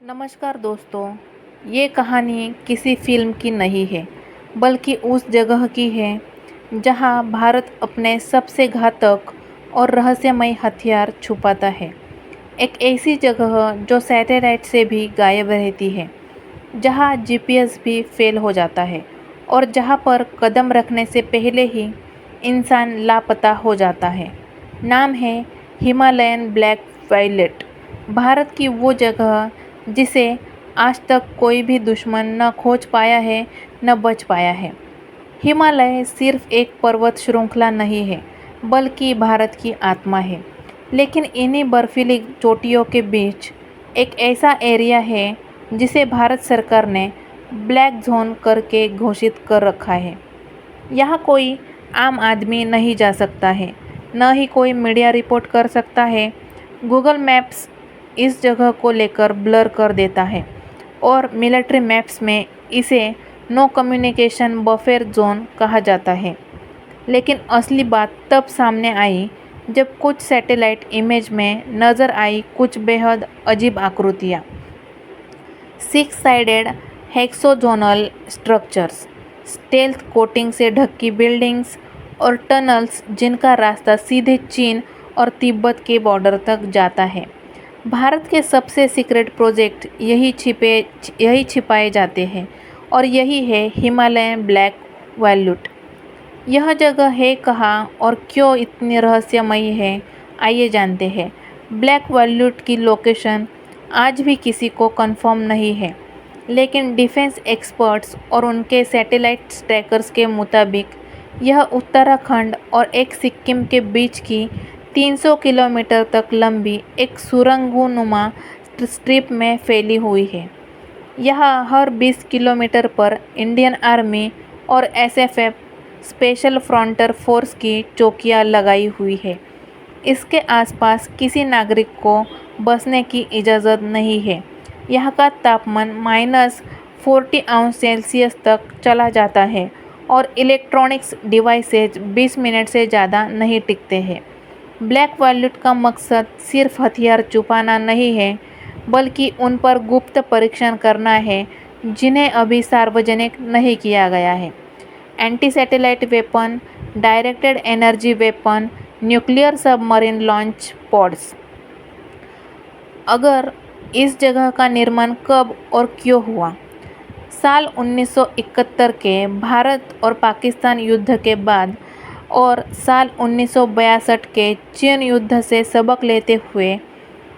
नमस्कार दोस्तों। ये कहानी किसी फिल्म की नहीं है, बल्कि उस जगह की है जहां भारत अपने सबसे घातक और रहस्यमय हथियार छुपाता है। एक ऐसी जगह जो सैटेलाइट से भी गायब रहती है, जहां जीपीएस भी फेल हो जाता है और जहां पर कदम रखने से पहले ही इंसान लापता हो जाता है। नाम है हिमालयन ब्लैक वायलेट। भारत की वो जगह जिसे आज तक कोई भी दुश्मन न खोज पाया है, न बच पाया है। हिमालय सिर्फ एक पर्वत श्रृंखला नहीं है, बल्कि भारत की आत्मा है। लेकिन इन्हीं बर्फीली चोटियों के बीच एक ऐसा एरिया है जिसे भारत सरकार ने ब्लैक जोन करके घोषित कर रखा है। यहाँ कोई आम आदमी नहीं जा सकता है, न ही कोई मीडिया रिपोर्ट कर सकता है। गूगल मैप्स इस जगह को लेकर ब्लर कर देता है और मिलिट्री मैप्स में इसे नो कम्युनिकेशन बफर जोन कहा जाता है। लेकिन असली बात तब सामने आई जब कुछ सैटेलाइट इमेज में नज़र आई कुछ बेहद अजीब आकृतियाँ। 6 साइडेड हेक्सोजोनल स्ट्रक्चर्स, स्टेल्थ कोटिंग से ढकी बिल्डिंग्स और टनल्स जिनका रास्ता सीधे चीन और तिब्बत के बॉर्डर तक जाता है। भारत के सबसे सीक्रेट प्रोजेक्ट यही छिपाए जाते हैं और यही है हिमालयन ब्लैक वैल्यूट। यह जगह है कहाँ और क्यों इतनी रहस्यमयी है, आइए जानते हैं। ब्लैक वैल्यूट की लोकेशन आज भी किसी को कंफर्म नहीं है, लेकिन डिफेंस एक्सपर्ट्स और उनके सैटेलाइट ट्रैकर्स के मुताबिक यह उत्तराखंड और एक सिक्किम के बीच की 300 किलोमीटर तक लंबी एक सुरंगनुमा स्ट्रिप में फैली हुई है। यहाँ हर 20 किलोमीटर पर इंडियन आर्मी और एसएफएफ स्पेशल फ्रंटियर फोर्स की चौकियाँ लगाई हुई है। इसके आसपास किसी नागरिक को बसने की इजाज़त नहीं है। यहाँ का तापमान -40° तक चला जाता है और इलेक्ट्रॉनिक्स डिवाइसेज 20 मिनट से ज़्यादा नहीं टिकते हैं। ब्लैक वैल्यूट का मकसद सिर्फ हथियार छुपाना नहीं है, बल्कि उन पर गुप्त परीक्षण करना है जिन्हें अभी सार्वजनिक नहीं किया गया है। Anti satellite weapon, directed energy weapon, nuclear submarine launch pods. अगर इस जगह का निर्माण कब और क्यों हुआ? साल 1971 के भारत और पाकिस्तान युद्ध के बाद और साल 1962 के चीन युद्ध से सबक लेते हुए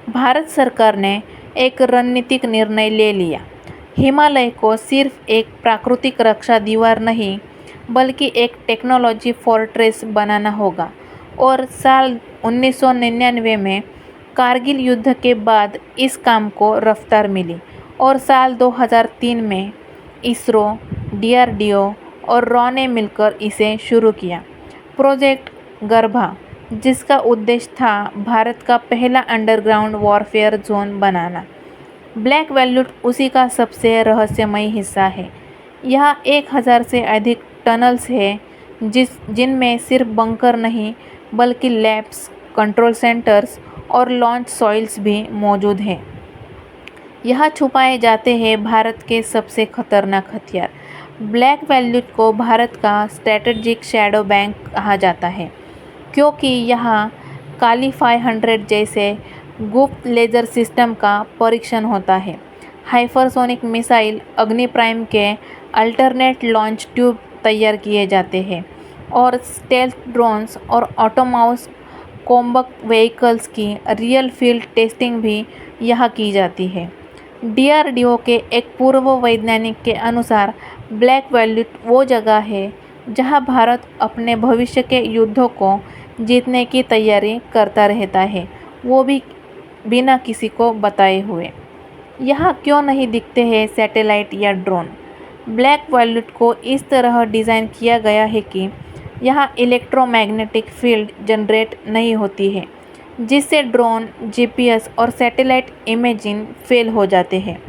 भारत सरकार ने एक रणनीतिक निर्णय ले लिया। हिमालय को सिर्फ एक प्राकृतिक रक्षा दीवार नहीं, बल्कि एक टेक्नोलॉजी फोर्ट्रेस बनाना होगा। और साल 1999 में कारगिल युद्ध के बाद इस काम को रफ्तार मिली और साल 2003 में इसरो, डीआरडीओ और रॉ ने मिलकर इसे शुरू किया। प्रोजेक्ट गर्भा, जिसका उद्देश्य था भारत का पहला अंडरग्राउंड वॉरफेयर जोन बनाना। ब्लैक वैल्यूट उसी का सबसे रहस्यमय हिस्सा है। यहाँ 1000 से अधिक टनल्स हैं जिनमें सिर्फ बंकर नहीं, बल्कि लैब्स, कंट्रोल सेंटर्स और लॉन्च सॉइल्स भी मौजूद हैं। यहाँ छुपाए जाते हैं भारत के सबसे खतरनाक हथियार। ब्लैक वैल्यूट को भारत का स्ट्रैटेजिक शैडो बैंक कहा जाता है, क्योंकि यहाँ काली 500 जैसे गुप्त लेज़र सिस्टम का परीक्षण होता है। हाइपरसोनिक मिसाइल अग्नि प्राइम के अल्टरनेट लॉन्च ट्यूब तैयार किए जाते हैं और स्टेल्थ ड्रोन्स और ऑटोनॉमस कॉम्बैट व्हीकल्स की रियल फील्ड टेस्टिंग भी यहाँ की जाती है। डीआरडीओ के एक पूर्व वैज्ञानिक के अनुसार ब्लैक वैल्यूट वो जगह है जहाँ भारत अपने भविष्य के युद्धों को जीतने की तैयारी करता रहता है, वो भी बिना किसी को बताए हुए। यहाँ क्यों नहीं दिखते हैं सैटेलाइट या ड्रोन? ब्लैक वैल्यूट को इस तरह डिज़ाइन किया गया है कि यहाँ इलेक्ट्रोमैग्नेटिक फील्ड जनरेट नहीं होती है, जिससे ड्रोन, जीपीएस और सैटेलाइट इमेजिंग फेल हो जाते हैं।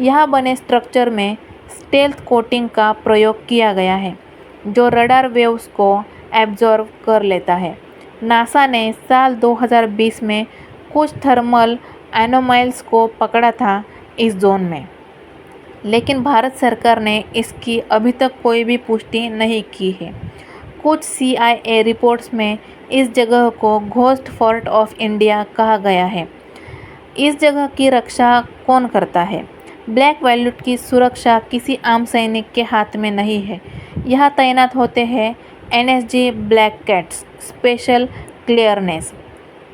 यहाँ बने स्ट्रक्चर में स्टेल्थ कोटिंग का प्रयोग किया गया है, जो रडार वेव्स को एब्जॉर्ब कर लेता है। नासा ने साल 2020 में कुछ थर्मल एनोमैल्स को पकड़ा था, इस जोन में, लेकिन भारत सरकार ने इसकी अभी तक कोई भी पुष्टि नहीं की है। कुछ CIA रिपोर्ट्स में इस जगह को घोस्ट फोर्ट ऑफ इंडिया कहा गया है। इस जगह की रक्षा कौन करता है? ब्लैक वैल्यूट की सुरक्षा किसी आम सैनिक के हाथ में नहीं है। यहाँ तैनात होते हैं NSG black cats, special clearance,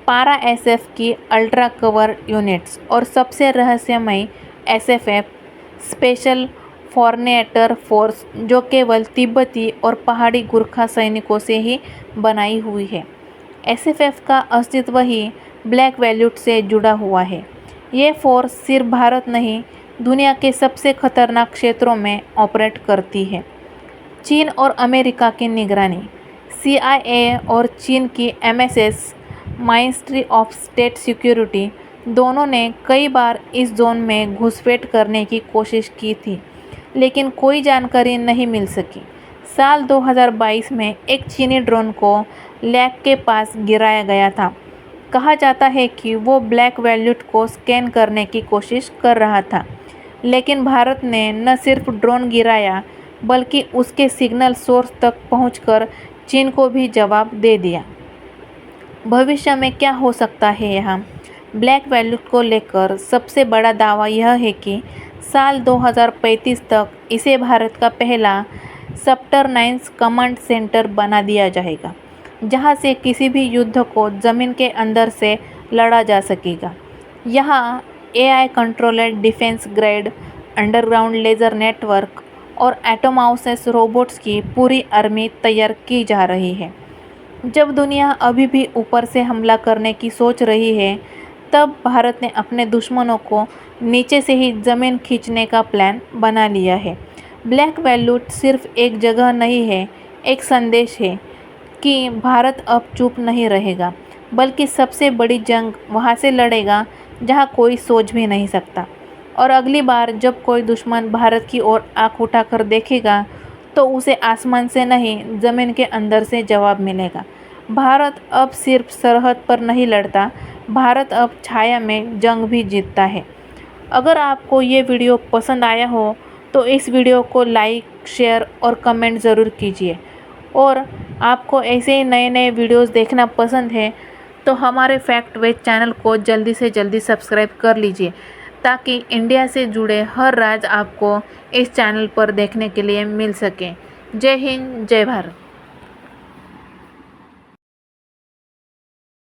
para SF की अल्ट्रा कवर यूनिट्स और सबसे रहस्यमय SFF, स्पेशल फॉर्नेटर फोर्स, जो केवल तिब्बती और पहाड़ी गुरखा सैनिकों से ही बनाई हुई है। SFF का अस्तित्व ही ब्लैक वैल्यूट से जुड़ा हुआ है। ये फोर्स सिर्फ भारत नहीं, दुनिया के सबसे खतरनाक क्षेत्रों में ऑपरेट करती है। चीन और अमेरिका की निगरानी। CIA और चीन की MSS, ministry of state security, दोनों ने कई बार इस जोन में घुसपैठ करने की कोशिश की थी, लेकिन कोई जानकारी नहीं मिल सकी। साल 2022 में एक चीनी ड्रोन को लेक के पास गिराया गया था। कहा जाता है कि वो ब्लैक वैल्यूट को स्कैन करने की कोशिश कर रहा था, लेकिन भारत ने न सिर्फ ड्रोन गिराया बल्कि उसके सिग्नल सोर्स तक पहुंचकर चीन को भी जवाब दे दिया। भविष्य में क्या हो सकता है? यहाँ ब्लैक वैल्यूट को लेकर सबसे बड़ा दावा यह है कि साल 2035 तक इसे भारत का पहला सबटररानियस कमांड सेंटर बना दिया जाएगा, जहां से किसी भी युद्ध को ज़मीन के अंदर से लड़ा जा सकेगा। यहाँ AI controlled defence grade underground laser network और एटोमाउसेस रोबोट्स की पूरी आर्मी तैयार की जा रही है। जब दुनिया अभी भी ऊपर से हमला करने की सोच रही है, तब भारत ने अपने दुश्मनों को नीचे से ही ज़मीन खींचने का प्लान बना लिया है। ब्लैक वैल्यूट सिर्फ एक जगह नहीं है, एक संदेश है कि भारत अब चुप नहीं रहेगा, बल्कि सबसे बड़ी जंग वहाँ से लड़ेगा जहाँ कोई सोच भी नहीं सकता। और अगली बार जब कोई दुश्मन भारत की ओर आँख उठाकर देखेगा, तो उसे आसमान से नहीं, ज़मीन के अंदर से जवाब मिलेगा। भारत अब सिर्फ सरहद पर नहीं लड़ता, भारत अब छाया में जंग भी जीतता है। अगर आपको ये वीडियो पसंद आया हो तो इस वीडियो को लाइक, शेयर और कमेंट ज़रूर कीजिए। और आपको ऐसे ही नए नए वीडियोस देखना पसंद है तो हमारे फैक्ट वेज चैनल को जल्दी से जल्दी सब्सक्राइब कर लीजिए, ताकि इंडिया से जुड़े हर राज आपको इस चैनल पर देखने के लिए मिल सके। जय हिंद, जय भारत।